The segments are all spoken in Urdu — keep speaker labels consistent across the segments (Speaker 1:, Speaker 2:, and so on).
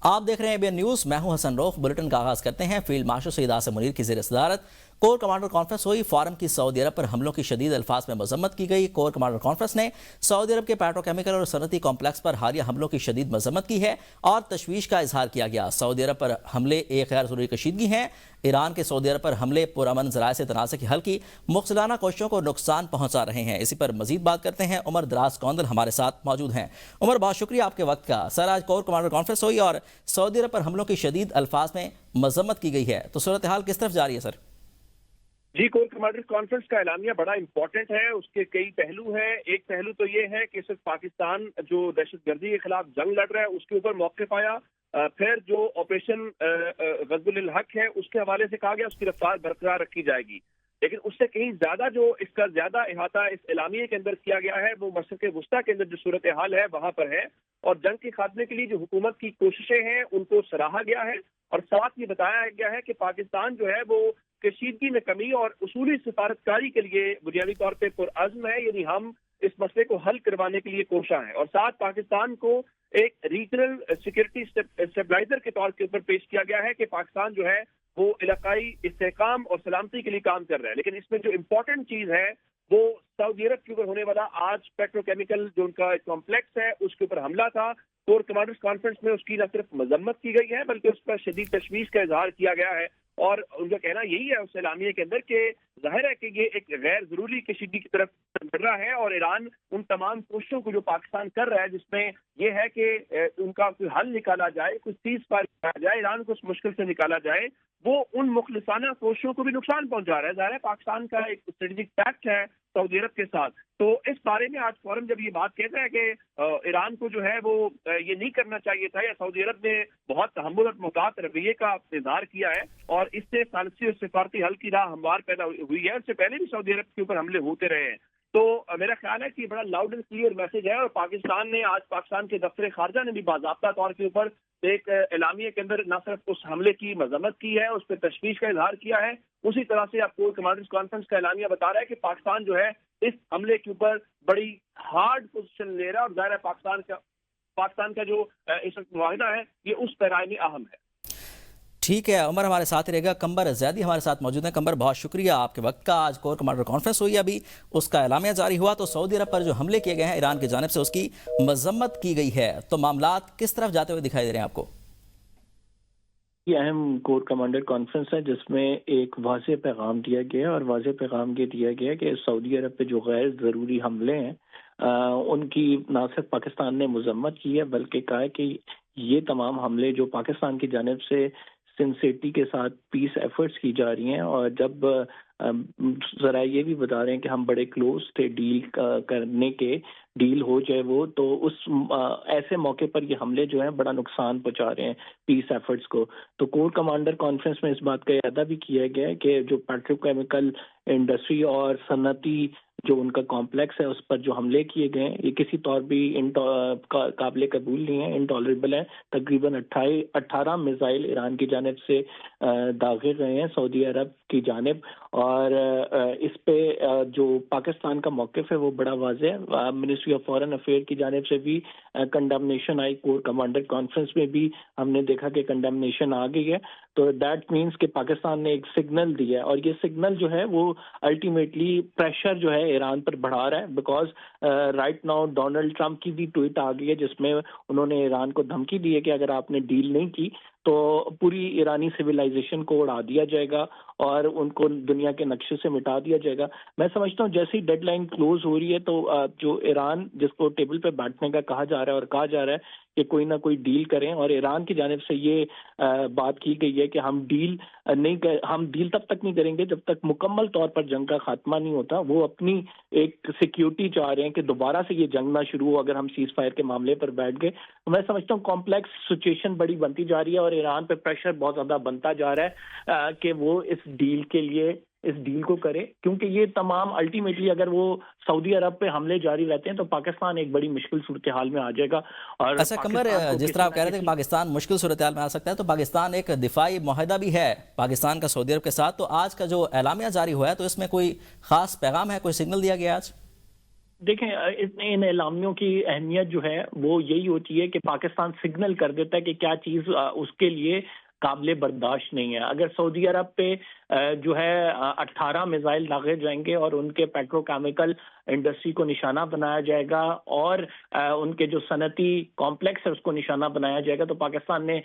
Speaker 1: آپ دیکھ رہے ہیں ABN نیوز، میں ہوں حسن روخ۔ بلٹن کا آغاز کرتے ہیں۔ فیلڈ مارشل سید آصم منیر کی زیر صدارت کور کمانڈر کانفرنس ہوئی۔ فارم کی سعودی عرب پر حملوں کی شدید الفاظ میں مذمت کی گئی۔ کور کمانڈر کانفرنس نے سعودی عرب کے پیٹرو کیمیکل اور صنعتی کمپلیکس پر حالیہ حملوں کی شدید مذمت کی ہے اور تشویش کا اظہار کیا گیا۔ سعودی عرب پر حملے ایک غیر ضروری کشیدگی ہیں۔ ایران کے سعودی عرب پر حملے پرامن ذرائع سے تنازع کی حل کی مخزلانہ کوششوں کو نقصان پہنچا رہے ہیں۔ اسی پر مزید بات کرتے ہیں۔ عمر دراز کوندل ہمارے ساتھ موجود ہیں۔ عمر، بہت شکریہ آپ کے وقت کا۔ سر، آج کور کمانڈر کانفرنس ہوئی اور سعودی عرب پر حملوں کی شدید الفاظ میں مذمت کی گئی ہے، تو صورتحال کس طرف جا رہی ہے سر؟
Speaker 2: جی، کور کمانڈر کانفرنس کا اعلامیہ بڑا امپورٹنٹ ہے۔ اس کے کئی پہلو ہیں۔ ایک پہلو تو یہ ہے کہ صرف پاکستان جو دہشت گردی کے خلاف جنگ لڑ رہا ہے اس کے اوپر موقف آیا، پھر جو آپریشن غزل الحق ہے اس کے حوالے سے کہا گیا اس کی رفتار برقرار رکھی جائے گی، لیکن اس سے کہیں زیادہ جو اس کا زیادہ احاطہ اس اعلامیے کے اندر کیا گیا ہے وہ مشرق وسطیٰ کے اندر جو صورتحال ہے وہاں پر ہے، اور جنگ کے خاتمے کے لیے جو حکومت کی کوششیں ہیں ان کو سراہا گیا ہے، اور ساتھ یہ بتایا گیا ہے کہ پاکستان جو ہے وہ کشیدگی میں کمی اور اصولی سفارتکاری کے لیے بنیادی طور پہ پرعزم ہے، یعنی ہم اس مسئلے کو حل کروانے کے لیے کوشاں ہیں، اور ساتھ پاکستان کو ایک ریجنل سیکورٹی اسٹیبلائزر کے طور کے اوپر پیش کیا گیا ہے کہ پاکستان جو ہے وہ علاقائی استحکام اور سلامتی کے لیے کام کر رہا ہے۔ لیکن اس میں جو امپورٹنٹ چیز ہے وہ سعودی عرب کے اوپر ہونے والا آج پیٹرو کیمیکل جو ان کا کمپلیکس ہے اس کے اوپر حملہ تھا۔ کور کمانڈرز کانفرنس میں اس کی نہ صرف مذمت کی گئی ہے بلکہ اس پر شدید تشویش کا اظہار کیا گیا ہے، اور ان کا کہنا یہی ہے اس اعلامیے کے اندر کہ ظاہر ہے کہ یہ ایک غیر ضروری کشیدگی کی طرف بڑھ رہا ہے، اور ایران ان تمام کوششوں کو جو پاکستان کر رہا ہے جس میں یہ ہے کہ ان کا کوئی حل نکالا جائے، کوئی سیز فائر کیا جائے، ایران کو اس مشکل سے نکالا جائے، وہ ان مخلصانہ کوششوں کو بھی نقصان پہنچا رہا ہے۔ ظاہر ہے پاکستان کا ایک اسٹریٹجک پیکٹ ہے سعودی عرب کے ساتھ، تو اس بارے میں آج فورم جب یہ بات کہتا ہے کہ ایران کو جو ہے وہ یہ نہیں کرنا چاہیے تھا، یا سعودی عرب نے بہت تحمل اور محتاط رویے کا اظہار کیا ہے اور اس سے ثالثی اور سفارتی حل کی راہ ہموار پیدا ہوئی ہے۔ اس سے پہلے بھی سعودی عرب کے اوپر حملے ہوتے رہے ہیں، تو میرا خیال ہے کہ یہ بڑا لاؤڈ اینڈ کلیئر میسج ہے، اور پاکستان نے آج پاکستان کے دفتر خارجہ نے بھی باضابطہ طور کے اوپر ایک اعلامیے کے اندر نہ صرف اس حملے کی مذمت کی ہے، اس پہ تشویش کا اظہار کیا ہے، اسی طرح سے آپ کور کمانڈرز کانفرنس کا اعلامیہ بتا رہا ہے کہ پاکستان جو ہے اس حملے کے اوپر بڑی ہارڈ پوزیشن لے رہا ہے، اور ظاہر ہے پاکستان کا جو اس وقت معاہدہ ہے یہ اس پیرائے میں اہم ہے۔
Speaker 1: ٹھیک ہے، عمر ہمارے ساتھ رہے گا۔ قمبر زیدی ہمارے ساتھ موجود ہیں۔ قمبر، بہت شکریہ آپ کے وقت کا۔ آج کور کمانڈر کانفرنس ہوئی، ابھی اس کا اعلامیہ جاری ہوا، تو سعودی عرب پر جو حملے کیے گئے ہیں ایران کی جانب سے اس کی مذمت کی گئی ہے، تو معاملات کس طرف جاتے ہوئے دکھائی دے رہے ہیں آپ کو؟
Speaker 3: یہ اہم کور کمانڈر کانفرنس ہے جس میں ایک واضح پیغام دیا گیا، اور واضح پیغام یہ دیا گیا کہ سعودی عرب پہ جو غیر ضروری حملے ہیں ان کی نہ صرف پاکستان نے مذمت کی ہے بلکہ کہا ہے کہ یہ تمام حملے جو پاکستان کی جانب سے سنسیٹی کے ساتھ پیس ایفرٹس کی جا رہی ہیں، اور جب ذرا یہ بھی بتا رہے ہیں کہ ہم بڑے کلوز تھے ڈیل کرنے کے، ڈیل ہو جائے وہ، تو اس ایسے موقع پر یہ حملے جو ہیں بڑا نقصان پہنچا رہے ہیں پیس ایفرٹس کو۔ تو کور کمانڈر کانفرنس میں اس بات کا اعادہ بھی کیا گیا ہے کہ جو پیٹرو کیمیکل انڈسٹری اور صنعتی جو ان کا کمپلیکس ہے اس پر جو حملے کیے گئے ہیں یہ کسی طور بھی قابل قبول نہیں ہے، انٹالریبل ہے۔ تقریباً 18 میزائل ایران کی جانب سے داغے گئے ہیں سعودی عرب کی جانب، اور اس پہ جو پاکستان کا موقف ہے وہ بڑا واضح ہے۔ منسٹری آف فارن افیئر کی جانب سے بھی کنڈمنیشن آئی، کور کمانڈر کانفرنس میں بھی ہم نے دیکھا کہ کنڈمنیشن آ گئی ہے، تو دیٹ مینس کہ پاکستان نے ایک سگنل دیا ہے، اور یہ سگنل جو ہے وہ الٹیمیٹلی پریشر جو ہے ایران پر بڑھا رہا ہے، because right now Donald Trump کی بھی ٹویٹ آ گئی ہے جس میں انہوں نے ایران کو دھمکی دی ہے کہ اگر آپ نے ڈیل نہیں کی تو پوری ایرانی سویلائزیشن کو اڑا دیا جائے گا اور ان کو دنیا کے نقشے سے مٹا دیا جائے گا۔ میں سمجھتا ہوں جیسے ہی ڈیڈ لائن کلوز ہو رہی ہے تو جو ایران جس کو ٹیبل پہ بیٹھنے کا کہا جا رہا ہے اور کہا جا رہا ہے کہ کوئی نہ کوئی ڈیل کریں، اور ایران کی جانب سے یہ بات کی گئی ہے کہ ہم ڈیل تب تک نہیں کریں گے جب تک مکمل طور پر جنگ کا خاتمہ نہیں ہوتا۔ وہ اپنی ایک سیکیورٹی چاہ رہے ہیں کہ دوبارہ سے یہ جنگ نہ شروع ہو اگر ہم سیز فائر کے معاملے پر بیٹھ گئے۔ میں سمجھتا ہوں کمپلیکس سچویشن بڑی بنتی جا رہی ہے، اور ایران پہ پریشر بہت زیادہ بنتا جا رہا ہے کہ وہ اس ڈیل کو کرے، کیونکہ یہ تمام الٹیمیٹلی اگر وہ سعودی عرب پہ حملے جاری رہتے ہیں تو پاکستان ایک بڑی مشکل صورتحال میں آ جائے گا۔ اور
Speaker 1: اچھا قمر، جس طرح آپ کہہ رہے تھے کہ پاکستان مشکل صورتحال میں آ سکتا ہے، تو پاکستان ایک دفاعی معاہدہ بھی ہے پاکستان کا سعودی عرب کے ساتھ، تو آج کا جو اعلامیہ جاری ہوا ہے تو اس میں کوئی خاص پیغام ہے، کوئی سگنل دیا گیا آج؟
Speaker 3: دیکھیں ان اعلامیوں کی اہمیت جو ہے وہ یہی ہوتی ہے کہ پاکستان سگنل کر دیتا ہے کہ کیا چیز اس کے لیے قابل برداشت نہیں ہے. اگر سعودی عرب پہ جو ہے 18 میزائل داغے جائیں گے اور ان کے پیٹرو کیمیکل انڈسٹری کو نشانہ بنایا جائے گا اور ان کے جو صنعتی کمپلیکس ہے اس کو نشانہ بنایا جائے گا, تو پاکستان نے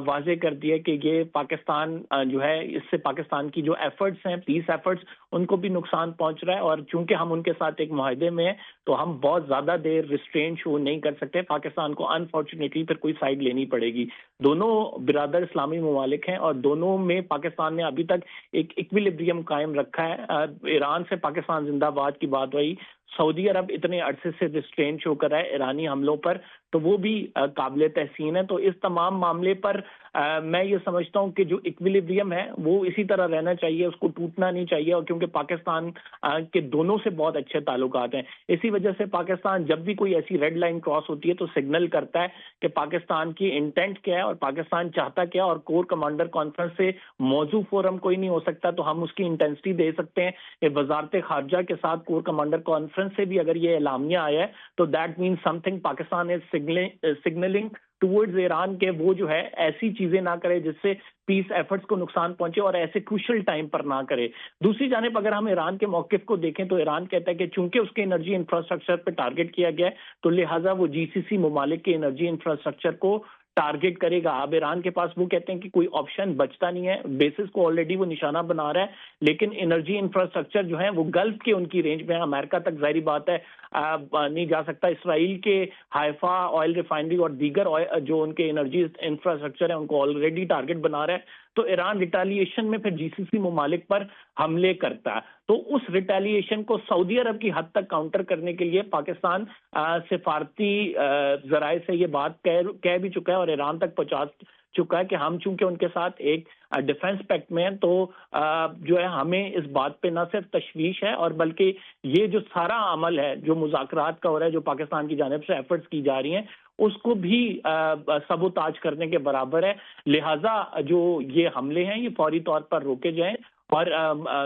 Speaker 3: واضح کر دیا کہ یہ پاکستان جو ہے اس سے پاکستان کی جو ایفرٹس ہیں, پیس ایفرٹس, ان کو بھی نقصان پہنچ رہا ہے. اور چونکہ ہم ان کے ساتھ ایک معاہدے میں ہیں تو ہم بہت زیادہ دیر ریسٹرین شو نہیں کر سکتے. پاکستان کو انفارچونیٹلی پھر کوئی سائیڈ لینی پڑے گی. دونوں برادر اسلامی ممالک ہیں اور دونوں میں پاکستان نے ابھی تک ایک ایکویلیبریم قائم رکھا ہے. ایران سے پاکستان زندہ باد کی بات ہوئی, سعودی عرب اتنے عرصے سے ریسٹرین شو کر رہا ہے ایرانی حملوں پر, تو وہ بھی قابل تحسین ہے. تو اس تمام معاملے پر میں یہ سمجھتا ہوں کہ جو ایکویلیبریم ہے وہ اسی طرح رہنا چاہیے, اس کو ٹوٹنا نہیں چاہیے. اور کیونکہ پاکستان کے دونوں سے بہت اچھے تعلقات ہیں, اسی وجہ سے پاکستان جب بھی کوئی ایسی ریڈ لائن کراس ہوتی ہے تو سگنل کرتا ہے کہ پاکستان کی انٹینٹ کیا ہے اور پاکستان چاہتا کیا. اور کور کمانڈر کانفرنس سے موضوع فورم کوئی نہیں ہو سکتا, تو ہم اس کی انٹینسٹی دے سکتے ہیں. وزارت خارجہ کے ساتھ کور کمانڈر کانفرنس سے بھی اگر یہ اعلامیہ آیا ہے تو that means something. Pakistan is signalling towards Iran کے وہ جو ہے ایسی چیزیں نہ کرے جس سے پیس ایفرٹس کو نقصان پہنچے اور ایسے کروشل ٹائم پر نہ کرے. دوسری جانب اگر ہم ایران کے موقف کو دیکھیں تو ایران کہتا ہے کہ چونکہ اس کے انرجی انفراسٹرکچر پہ ٹارگٹ کیا گیا ہے تو لہٰذا وہ جی سی سی ممالک کے انرجی انفراسٹرکچر کو ٹارگٹ کرے گا. اب ایران کے پاس وہ کہتے ہیں کہ کوئی آپشن بچتا نہیں ہے, بیسس کو آلریڈی وہ نشانہ بنا رہا ہے, لیکن انرجی انفراسٹرکچر جو ہے وہ گلف کے ان کی رینج میں ہے. امریکہ تک ظاہری بات ہے نہیں جا سکتا. اسرائیل کے حائفہ آئل ریفائنری اور دیگر جو ان کے انرجی انفراسٹرکچر ہے ان کو آلریڈی ٹارگٹ بنا رہا ہے. تو ایران ریٹیلیشن میں پھر جی سی سی ممالک پر حملے کرتا ہے. تو اس ریٹیلیشن کو سعودی عرب کی حد تک کاؤنٹر کرنے کے لیے پاکستان سفارتی ذرائع سے یہ بات کہہ بھی چکا ہے اور ایران تک پہنچا چکا ہے کہ ہم چونکہ ان کے ساتھ ایک ڈیفنس پیکٹ میں ہیں تو جو ہے ہمیں اس بات پہ نہ صرف تشویش ہے اور بلکہ یہ جو سارا عمل ہے جو مذاکرات کا ہو رہا ہے, جو پاکستان کی جانب سے ایفرٹس کی جا رہی ہیں, اس کو بھی سبوتاج کرنے کے برابر ہے. لہٰذا جو یہ حملے ہیں یہ فوری طور پر روکے جائیں اور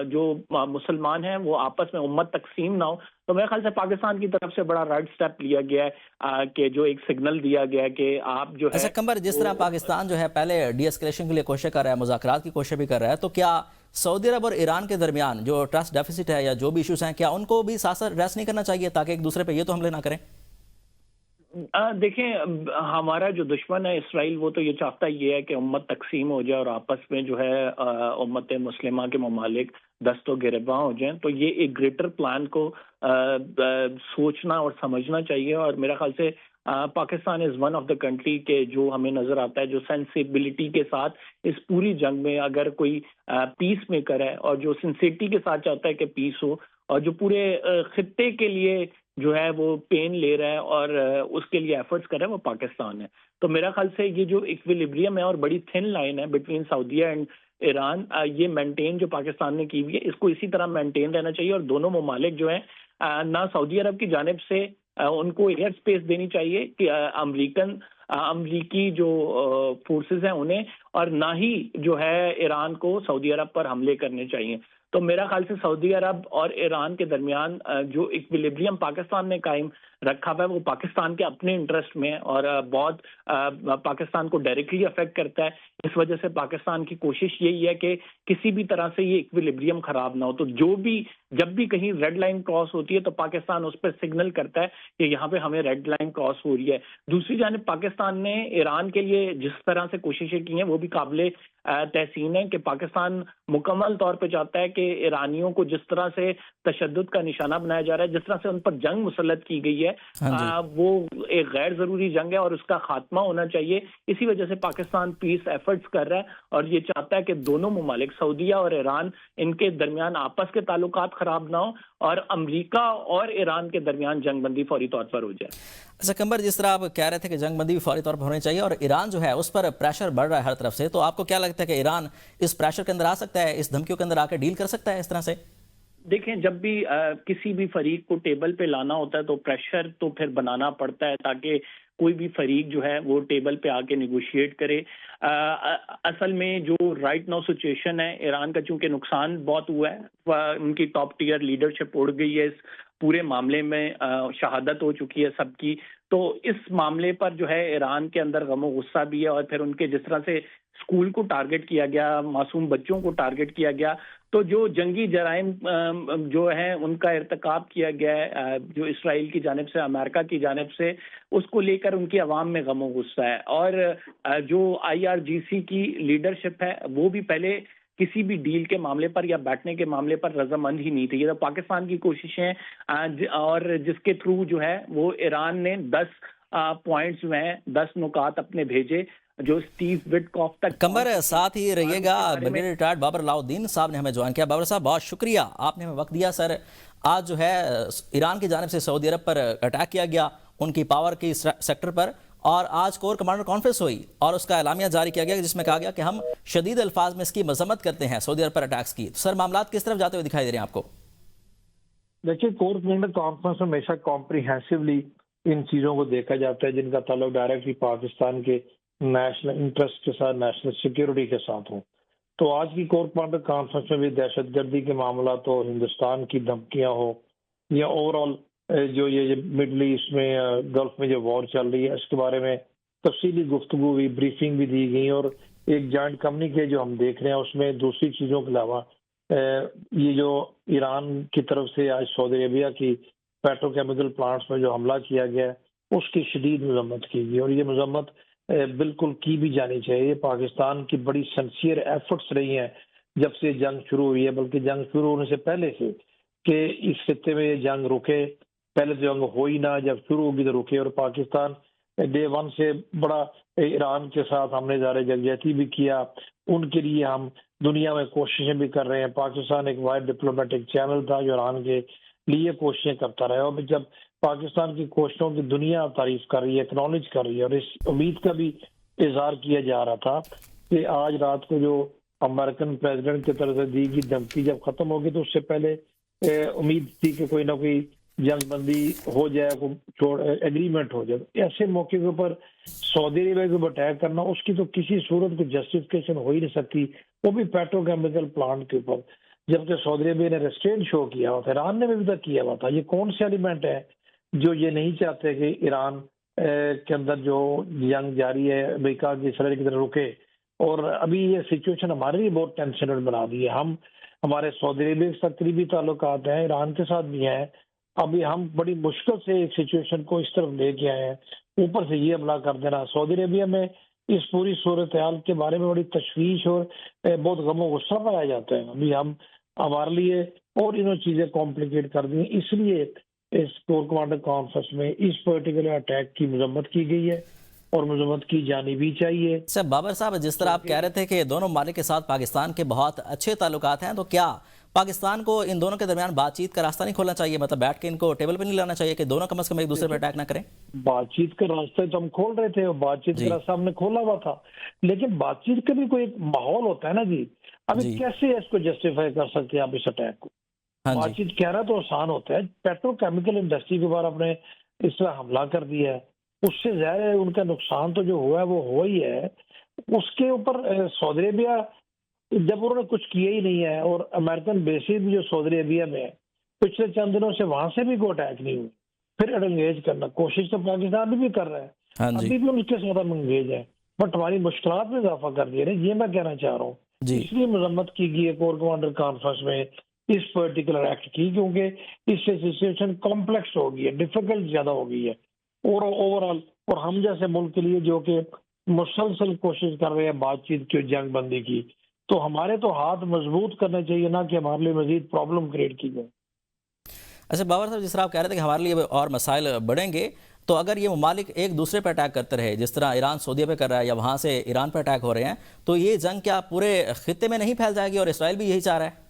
Speaker 3: جو مسلمان ہیں وہ آپس میں امت تقسیم نہ ہو. تو میرے خیال سے پاکستان کی طرف سے بڑا رائٹ سٹیپ لیا گیا ہے کہ جو ایک سگنل دیا گیا ہے کہ آپ جو ہے
Speaker 1: قمر, جس طرح پاکستان جو ہے پہلے ڈی اسکلیشن کے لیے کوشش کر رہا ہے, مذاکرات کی کوشش بھی کر رہا ہے, تو کیا سعودی عرب اور ایران کے درمیان جو ٹرسٹ ڈیفیسٹ ہے یا جو بھی ایشوز ہیں کیا ان کو بھی ساتھ ساتھ ایڈریس نہیں کرنا چاہیے تاکہ ایک دوسرے پہ یہ تو حملے نہ کریں؟
Speaker 3: دیکھیں ہمارا جو دشمن ہے اسرائیل وہ تو یہ چاہتا یہ ہے کہ امت تقسیم ہو جائے اور آپس میں جو ہے امت مسلمہ کے ممالک دست و گریباں ہو جائیں. تو یہ ایک گریٹر پلان کو سوچنا اور سمجھنا چاہیے. اور میرا خیال سے Pakistan is one of the country کے جو ہمیں نظر آتا ہے جو سینسیبلٹی کے ساتھ اس پوری جنگ میں اگر کوئی پیس میکر ہے اور جو سنسیٹی کے ساتھ چاہتا ہے کہ پیس ہو اور جو پورے خطے کے لیے جو ہے وہ پین لے رہا ہے اور اس کے لیے ایفرٹس کر رہا ہے وہ پاکستان ہے. تو میرا خیال سے یہ جو ایکویلیبریم ہے اور بڑی تھن لائن ہے بٹوین سعودیہ اینڈ ایران, یہ مینٹین جو پاکستان نے کی ہوئی ہے اس کو اسی طرح مینٹین رہنا چاہیے. اور دونوں ممالک جو ہیں نہ سعودی عرب کی جانب سے ان کو ایئر اسپیس دینی چاہیے کہ امریکی جو فورسز ہیں انہیں, اور نہ ہی جو ہے ایران کو سعودی عرب پر حملے کرنے چاہیے. تو میرا خیال سے سعودی عرب اور ایران کے درمیان جو ایکویلیبریم پاکستان نے قائم رکھا ہوا ہے وہ پاکستان کے اپنے انٹرسٹ میں ہے اور بہت پاکستان کو ڈائریکٹلی افیکٹ کرتا ہے. اس وجہ سے پاکستان کی کوشش یہی ہے کہ کسی بھی طرح سے یہ ایکویلیبریم خراب نہ ہو. تو جب بھی کہیں ریڈ لائن کراس ہوتی ہے تو پاکستان اس پر سگنل کرتا ہے کہ یہاں پہ ہمیں ریڈ لائن کراس ہو رہی ہے. دوسری جانب پاکستان نے ایران کے لیے جس طرح سے کوششیں کی ہیں وہ بھی قابل تحسین ہے کہ پاکستان مکمل طور پہ چاہتا ہے کہ ایرانیوں کو جس طرح سے تشدد کا نشانہ بنایا جا رہا ہے, جس طرح سے ان پر جنگ مسلط کی گئی ہے, وہ ایک غیر ضروری جنگ ہے اور اس کا خاتمہ ہونا چاہیے. اسی وجہ سے پاکستان پیس ایفرٹس کر رہا ہے اور یہ چاہتا ہے کہ دونوں ممالک سعودیہ اور ایران ان کے درمیان آپس کے تعلقات خراب نہ ہوں اور امریکہ اور ایران کے درمیان جنگ بندی فوری طور پر ہو جائے.
Speaker 1: اچھا قمر, جس طرح آپ کہہ رہے تھے کہ جنگ بندی بھی فوری طور پر ہونی چاہیے اور ایران جو ہے اس پر پریشر بڑھ رہا ہے ہر طرف سے, تو آپ کو کیا لگتا ہے کہ ایران اس پریشر کے اندر آ سکتا ہے, اس دھمکیوں کے اندر آ کے ڈیل کر سکتا ہے اس طرح سے؟
Speaker 3: دیکھیں جب بھی کسی بھی فریق کو ٹیبل پہ لانا ہوتا ہے تو پریشر تو پھر بنانا پڑتا ہے تاکہ کوئی بھی فریق جو ہے وہ ٹیبل پہ آ کے نیگوشیٹ کرے. اصل میں جو رائٹ ناؤ سچویشن ہے ایران کا, چونکہ نقصان بہت ہوا ہے, ان کی ٹاپ ٹیئر لیڈرشپ اڑ گئی ہے اس پورے معاملے میں شہادت ہو چکی ہے سب کی. تو اس معاملے پر جو ہے ایران کے اندر غم و غصہ بھی ہے, اور پھر ان کے جس طرح سے اسکول کو ٹارگٹ کیا گیا, معصوم بچوں کو ٹارگٹ کیا گیا, تو جو جنگی جرائم جو ہیں ان کا ارتکاب کیا گیا ہے جو اسرائیل کی جانب سے, امریکہ کی جانب سے, اس کو لے کر ان کی عوام میں غم و غصہ ہے. اور جو IRGC کی لیڈرشپ ہے وہ بھی پہلے کسی بھی ڈیل کے معاملے پر یا بیٹھنے کے معاملے پر رضامند ہی نہیں تھی. یہ تو پاکستان کی کوششیں اور جس کے تھرو جو ہے وہ ایران نے 10 پوائنٹس میں 10 نکات اپنے بھیجے جو اسٹیو وٹکاف تک.
Speaker 1: کمبر ساتھ ہی رہیے گا. بریگیڈیئر ریٹائرڈ بابر علاؤالدین صاحب نے ہمیں جوائن کیا. بابر صاحب بہت شکریہ, آپ نے ہمیں وقت دیا. سر آج جو ہے ایران کی جانب سے سعودی عرب پر اٹیک کیا گیا ان کی پاور کی سیکٹر پر, اور آج کور کمانڈر کانفرنس ہوئی اور اس کا اعلامیہ جاری کیا گیا جس میں کہا گیا کہ ہم شدید الفاظ میں اس کی مذمت کرتے ہیں سعودی عرب پر اٹیکس کی. سر معاملات کس طرف جاتے ہوئے دکھائی دے رہے ہیں آپ کو؟
Speaker 4: دیکھیے, کور کمانڈر کانفرنس میں ہمیشہ کمپریہنسولی ان چیزوں کو دیکھا جاتا ہے جن کا تعلق ڈائریکٹلی پاکستان کے نیشنل انٹرسٹ کے ساتھ, نیشنل سیکیورٹی کے ساتھ ہوں. تو آج کی کور کمانڈر کانفرنس میں بھی دہشت گردی کے معاملات ہو, ہندوستان کی دھمکیاں ہو, یا اوور آل جو یہ مڈل ایسٹ میں گلف میں جو وار چل رہی ہے اس کے بارے میں تفصیلی گفتگو ہوئی, بریفنگ بھی دی گئی, اور ایک جوائنٹ کمیونیکے جو ہم دیکھ رہے ہیں اس میں دوسری چیزوں کے علاوہ یہ جو ایران کی طرف سے آج سعودی عربیہ کی پیٹرو کیمیکل پلانٹس میں جو حملہ کیا گیا ہے اس کی شدید مذمت کی گئی, اور یہ مذمت بالکل کی بھی جانی چاہیے. پاکستان کی بڑی سنسیئر ایفرٹس رہی ہیں جب سے جنگ شروع ہوئی ہے, بلکہ جنگ شروع ہونے سے پہلے سے کہ اس خطے میں یہ جنگ رکے. پہلے تو جنگ ہوئی نہ, جب شروع ہوگی تو رکے. اور پاکستان ڈے ون سے بڑا ایران کے ساتھ ہم نے اظہار یکجہتی بھی کیا, ان کے لیے ہم دنیا میں کوششیں بھی کر رہے ہیں. پاکستان ایک وائڈ ڈپلومیٹک چینل تھا جو ایران کے لیے کوششیں کرتا رہا, اور جب پاکستان کی کوششوں کی دنیا تعریف کر رہی ہے, اکنالج کر رہی ہے, اور اس امید کا بھی اظہار کیا جا رہا تھا کہ آج رات کو جو امریکن پریزیڈنٹ کی طرف سے دی گئی دھمکی جب ختم ہوگی تو اس سے پہلے امید تھی کہ کوئی نہ کوئی جنگ بندی ہو جائے, ایگریمنٹ ہو جائے. ایسے موقع کے اوپر سعودی عربیہ کے اوپر اٹیک کرنا اس کی تو کسی صورت کو جسٹیفکیشن ہو ہی نہیں سکتی, وہ بھی پیٹرو کیمیکل پلانٹ کے اوپر, جبکہ سعودی عربیہ نے ریسٹرینٹ شو کیا ہوا تھا, ایران نے بھی ابھی تک کیا ہوا تھا. یہ کون سے ایلیمنٹ ہے جو یہ نہیں چاہتے کہ ایران کے اندر جو جنگ جاری ہے امریکہ کی اسرائیل کی طرف رکے؟ اور ابھی یہ سچویشن ہمارے لیے بہت ٹینشن بنا دی ہے. ہمارے سعودی عربیہ کے ساتھ قریبی تعلقات ہیں, ایران کے ساتھ بھی ہیں. ابھی ہم بڑی مشکل سے ایک سچویشن کو اس طرف لے کے آئے ہیں, اوپر سے یہ حملہ کر دینا. سعودی عربیہ میں اس پوری صورتحال کے بارے میں بڑی تشویش اور بہت غم و غصہ پایا جاتا ہے. ابھی ہمارے لیے اور انہوں چیزیں کمپلیکیٹ کر دی ہیں, اس لیے اس کور کمانڈر کانفرنس میں اس پرٹیکولر اٹیک کی مذمت کی گئی ہے اور مذمت کی جانی بھی چاہیے.
Speaker 1: سر بابر صاحب, جس طرح آپ کہہ رہے تھے کہ دونوں ممالک کے ساتھ پاکستان کے بہت اچھے تعلقات ہیں, تو کیا پاکستان کو ان دونوں کے درمیان بات چیت کا راستہ نہیں کھولنا چاہیے؟ مطلب بیٹھ کے ان کو ٹیبل پہ نہیں لانا چاہیے کہ دونوں کم از کم ایک دوسرے پہ اٹیک نہ کریں؟
Speaker 4: بات چیت کا راستہ تو ہم کھول رہے تھے, اور بات چیت کا راستہ ہم نے کھولا ہوا تھا, لیکن بات چیت کا بھی کوئی ایک ماحول ہوتا ہے نا جی. ابھی کیسے اس کو جسٹیفائی کر سکتے ہیں آپ اس اٹیک کو؟ بات چیت کہہ رہا تو آسان ہوتا ہے. پیٹرو کیمیکل انڈسٹری کے بعد آپ نے اس طرح حملہ کر دیا ہے, اس سے ظاہر ہے ان کا نقصان تو جو ہوا ہے وہ ہوا ہی ہے. اس کے اوپر سعودی عربیہ جب انہوں نے کچھ کیا ہی نہیں ہے, اور امریکن بیسز بھی جو سعودی عربیہ میں ہے پچھلے چند دنوں سے وہاں سے بھی کوئی اٹیک نہیں ہوئی, پھر انگیج کرنا کوشش تو پاکستان بھی کر رہا ہے, ابھی بھی ان کے ساتھ ہم انگیج ہیں, بٹ ہماری مشکلات میں اضافہ کر دیا ہے. یہ میں کہنا چاہ رہا ہوں. اس لیے مذمت کی گئی ہے کور کمانڈر کانفرنس میں اس پرٹیکولر ایکٹ کی, کیونکہ اس سے سچویشن کمپلیکس ہو گئی ہے, ڈیفیکلٹ زیادہ ہو گئی ہے اوور آل. اور ہم جیسے ملک کے لیے جو کہ مسلسل کوشش کر رہے ہیں بات چیت کی, جنگ بندی کی, تو ہمارے تو ہاتھ مضبوط کرنے چاہیے, نہ کہ ہمارے لیے مزید پرابلم کریٹ کی جائے.
Speaker 1: اچھا بابر صاحب, جس طرح آپ کہہ رہے تھے کہ ہمارے لیے اور مسائل بڑھیں گے, تو اگر یہ ممالک ایک دوسرے پہ اٹیک کرتے رہے جس طرح ایران سعودیہ پہ کر رہا ہے یا وہاں سے ایران پہ اٹیک ہو رہے ہیں, تو یہ جنگ کیا پورے خطے میں نہیں پھیل جائے گی؟ اور اسرائیل بھی یہی چاہ رہا ہے.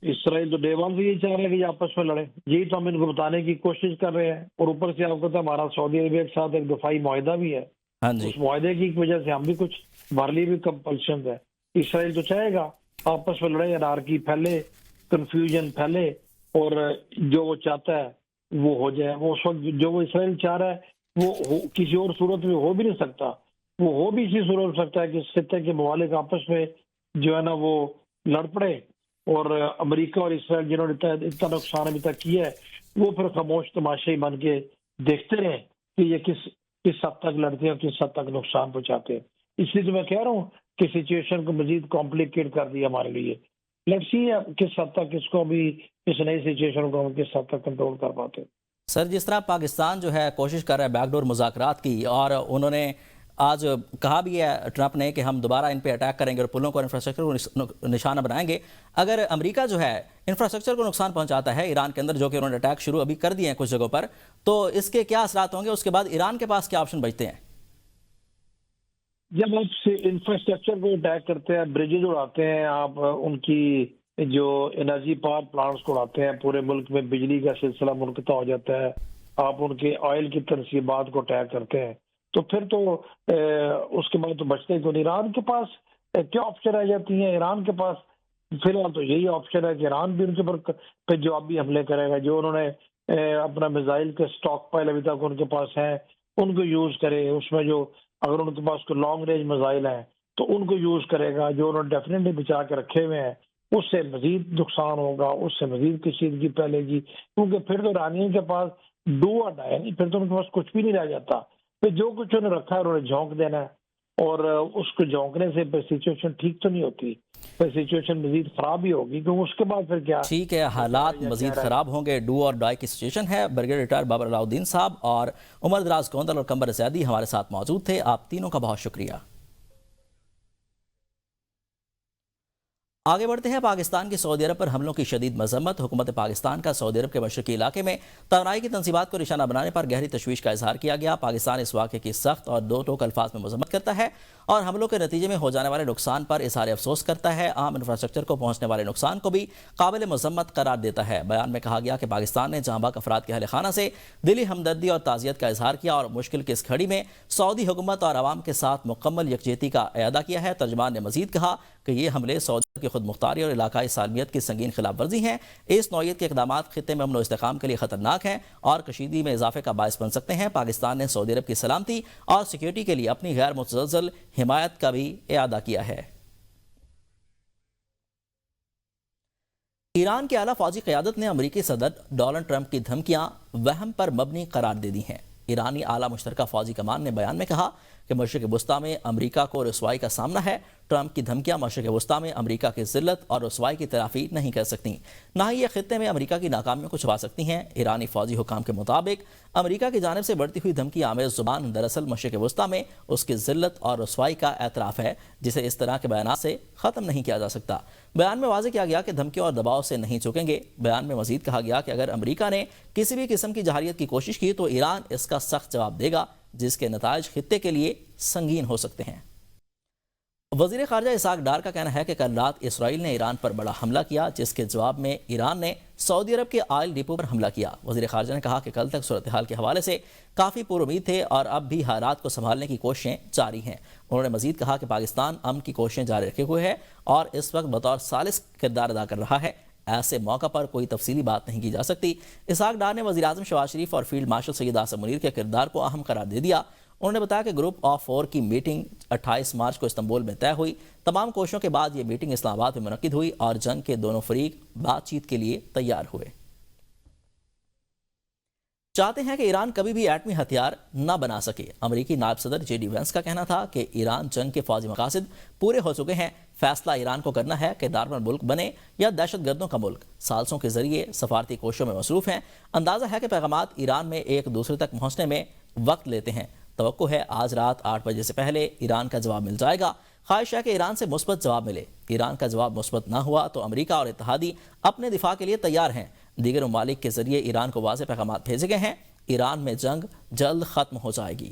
Speaker 4: اسرائیل تو ڈے ون سے یہی چاہ رہا ہے کہ یہ آپس میں لڑیں, یہی تو ہم ان کو بتانے کی کوشش کر رہے ہیں. اور اوپر سے آپ کو ہمارا سعودی عربیہ کے ساتھ ایک دفاعی معاہدہ بھی ہے, اس معاہدے کی وجہ سے ہم بھی کچھ ہمارے لیے بھی کمپلشن ہے. اسرائیل تو چاہے گا آپس میں لڑے, انارکی پھیلے, کنفیوژن پھیلے, اور جو وہ چاہتا ہے وہ ہو جائے. وہ اس وقت جو وہ اسرائیل چاہ رہا ہے وہ کسی اور صورت میں ہو بھی نہیں سکتا. وہ ہو بھی اسی صورت ہو سکتا ہے کہ اس خطے کے ممالک آپس میں جو ہے نا وہ لڑ پڑے, اور امریکہ اور اسرائیل جنہوں نے اتنا نقصان ابھی تک کیا ہے وہ پھر خاموش تماشائی بن کے دیکھتے رہیں کہ یہ کس حد تک لڑتے ہیں اور کس حد تک نقصان پہنچاتے ہیں. اس لیے تو میں کہہ رہا ہوں کہ سچویشن کو مزید کمپلیکیٹ کر دیا ہمارے لیے. لیٹس سی کس حد تک اس کو بھی اس نئی سچویشن کو ہم کس حد تک کنٹرول کر پاتے ہیں.
Speaker 1: سر جس طرح پاکستان جو ہے کوشش کر رہا ہے بیک ڈور مذاکرات کی، اور انہوں نے آج کہا بھی ہے ٹرمپ نے کہ ہم دوبارہ ان پہ اٹیک کریں گے اور پلوں کو اور انفراسٹرکچر کو نشانہ بنائیں گے. اگر امریکہ جو ہے انفراسٹرکچر کو نقصان پہنچاتا ہے ایران کے اندر، جو کہ انہوں نے اٹیک شروع ابھی کر دیے ہیں کچھ جگہوں پر، تو اس کے کیا اثرات ہوں گے؟ اس کے بعد ایران کے پاس کیا آپشن بچتے ہیں؟
Speaker 4: جب آپ انفراسٹرکچر کو اٹیک کرتے ہیں، بریجز اڑاتے ہیں، آپ ان کی جو انرجی پاور پلانٹس کو اڑاتے ہیں، پورے ملک میں بجلی کا سلسلہ منقطع ہو جاتا ہے، آپ ان کے آئل کی تنصیبات کو اٹیک کرتے ہیں، تو پھر تو اس کے بعد تو بچتے ہی تو نہیں. ایران کے پاس کیا آپشن رہ جاتی ہیں؟ ایران کے پاس فی الحال تو یہی آپشن ہے کہ ایران بھی ان کے اوپر جوابی حملے کرے گا. جو انہوں نے اپنا میزائل کے اسٹاک پائل ابھی تک ان کے پاس ہیں ان کو یوز کرے. اس میں جو اگر ان کے پاس کوئی لانگ رینج میزائل ہیں تو ان کو یوز کرے گا. جو انہوں نے ڈیفینیٹلی بچا کے رکھے ہوئے ہیں اس سے مزید نقصان ہوگا، اس سے مزید کشیدگی پھیلے گی، کیونکہ پھر تو ایرانیوں کے پاس ڈو اور ڈائی نہیں، پھر تو ان کے پاس کچھ بھی نہیں رہ جاتا. پھر جو کچھ انہوں نے رکھا ہے انہوں نے جھونک دینا ہے، اور اس کو جھونکنے سے پھر سچویشن ٹھیک تو نہیں ہوتی، پھر سچویشن مزید خراب ہی ہوگی. کیونکہ اس کے بعد پھر کیا
Speaker 1: ٹھیک ہے، حالات مزید خراب ہوں گے. ڈو اور ڈائی کی سچویشن ہے. بریگیڈیئر ریٹائر بابر علاؤدین صاحب اور عمر دراز گوندل اور قمر زیدی ہمارے ساتھ موجود تھے. آپ تینوں کا بہت شکریہ. آگے بڑھتے ہیں. پاکستان کی سعودی عرب پر حملوں کی شدید مذمت. حکومت پاکستان کا سعودی عرب کے مشرقی علاقے میں توانائی کی تنصیبات کو نشانہ بنانے پر گہری تشویش کا اظہار کیا گیا. پاکستان اس واقعے کی سخت اور دو ٹوک الفاظ میں مذمت کرتا ہے اور حملوں کے نتیجے میں ہو جانے والے نقصان پر اظہار افسوس کرتا ہے. عام انفراسٹرکچر کو پہنچنے والے نقصان کو بھی قابل مذمت قرار دیتا ہے. بیان میں کہا گیا کہ پاکستان نے جاں باک افراد کے اہل خانہ سے دلی ہمدردی اور تعزیت کا اظہار کیا اور مشکل کی اس گھڑی میں سعودی حکومت اور عوام کے ساتھ مکمل یکجہتی کا اعادہ کیا ہے. ترجمان نے مزید کہا کہ یہ حملے سعودی کی خود مختاری اور علاقائی سالمیت کی سنگین خلاف ورزی ہیں. اس نوعیت کے اقدامات خطے میں امن و استحکام کے لیے خطرناک ہیں اور کشیدگی میں اضافے کا باعث بن سکتے ہیں. پاکستان نے سعودی عرب کی سلامتی اور سیکیورٹی کے لیے اپنی غیر متزلزل حمایت کا بھی اعادہ کیا ہے. ایران کی اعلیٰ فوجی قیادت نے امریکی صدر ڈونلڈ ٹرمپ کی دھمکیاں وہم پر مبنی قرار دے دی ہیں. ایرانی اعلیٰ مشترکہ فوجی کمان نے بیان میں کہا کہ مشرق وسطیٰ میں امریکہ کو رسوائی کا سامنا ہے. ٹرمپ کی دھمکیاں مشرق وسطیٰ میں امریکہ کی ذلت اور رسوائی کی تلافی نہیں کر سکتی، نہ ہی یہ خطے میں امریکہ کی ناکامیوں کو چھپا سکتی ہیں. ایرانی فوجی حکام کے مطابق امریکہ کی جانب سے بڑھتی ہوئی دھمکی آمیز زبان دراصل مشرق وسطیٰ میں اس کی ذلت اور رسوائی کا اعتراف ہے، جسے اس طرح کے بیانات سے ختم نہیں کیا جا سکتا. بیان میں واضح کیا گیا کہ دھمکیوں اور دباؤ سے نہیں چکیں گے. بیان میں مزید کہا گیا کہ اگر امریکہ نے کسی بھی قسم کی جارحیت کی کوشش کی تو ایران اس کا سخت جواب دے گا، جس کے نتائج خطے کے لیے سنگین ہو سکتے ہیں. وزیر خارجہ اسحاق ڈار کا کہنا ہے کہ کل رات اسرائیل نے ایران پر بڑا حملہ کیا، جس کے جواب میں ایران نے سعودی عرب کے آئل ڈپو پر حملہ کیا. وزیر خارجہ نے کہا کہ کل تک صورتحال کے حوالے سے کافی پر امید تھے اور اب بھی حالات کو سنبھالنے کی کوششیں جاری ہیں. انہوں نے مزید کہا کہ پاکستان امن کی کوششیں جاری رکھے ہوئے ہے اور اس وقت بطور ثالث کردار ادا کر رہا ہے. ایسے موقع پر کوئی تفصیلی بات نہیں کی جا سکتی. اسحاق ڈار نے وزیر اعظم شہباز شریف اور فیلڈ مارشل سید آصف منیر کے کردار کو اہم قرار دے دیا. انہوں نے بتایا کہ گروپ آف 4 کی میٹنگ 28 مارچ کو استنبول میں طے ہوئی. تمام کوششوں کے بعد یہ میٹنگ اسلام آباد میں منعقد ہوئی اور جنگ کے دونوں فریق بات چیت کے لیے تیار ہوئے. چاہتے ہیں کہ ایران کبھی بھی ایٹمی ہتھیار نہ بنا سکے. امریکی نائب صدر جے ڈی وینس کا کہنا تھا کہ ایران جنگ کے فوجی مقاصد پورے ہو چکے ہیں. فیصلہ ایران کو کرنا ہے کہ دارمن ملک بنے یا دہشت گردوں کا ملک. سالسوں کے ذریعے سفارتی کوششوں میں مصروف ہیں. اندازہ ہے کہ پیغامات ایران میں ایک دوسرے تک پہنچنے میں وقت لیتے ہیں. توقع ہے آج رات 8 بجے سے پہلے ایران کا جواب مل جائے گا. خواہش ہے کہ ایران سے مثبت جواب ملے. ایران کا جواب مثبت نہ ہوا تو امریکہ اور اتحادی اپنے دفاع کے لیے تیار ہیں. دیگر ممالک کے ذریعے ایران کو واضح پیغامات بھیجے گئے ہیں. ایران میں جنگ جلد ختم ہو جائے گی.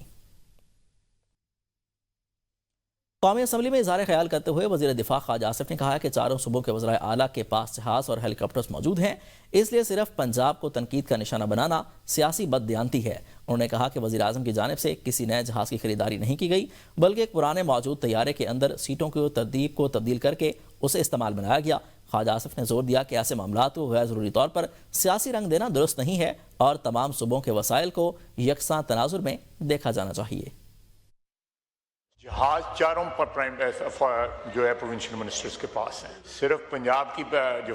Speaker 1: قومی اسمبلی میں اظہار خیال کرتے ہوئے وزیر دفاع خواجہ آصف نے کہا کہ چاروں صوبوں کے وزرائے اعلیٰ کے پاس جہاز اور ہیلی کاپٹرز موجود ہیں، اس لیے صرف پنجاب کو تنقید کا نشانہ بنانا سیاسی بددیانتی ہے. انہوں نے کہا کہ وزیر اعظم کی جانب سے کسی نئے جہاز کی خریداری نہیں کی گئی، بلکہ ایک پرانے موجود طیارے کے اندر سیٹوں کی ترتیب کو تبدیل کر کے اسے استعمال بنایا گیا. خواجہ آصف نے زور دیا کہ ایسے معاملات کو غیر ضروری طور پر سیاسی رنگ دینا درست نہیں ہے اور تمام صوبوں کے وسائل کو یکساں تناظر میں دیکھا جانا چاہیے.
Speaker 5: جہاز چاروں جو ہے پروونشل منسٹرز کے پاس ہیں. صرف پنجاب کی جو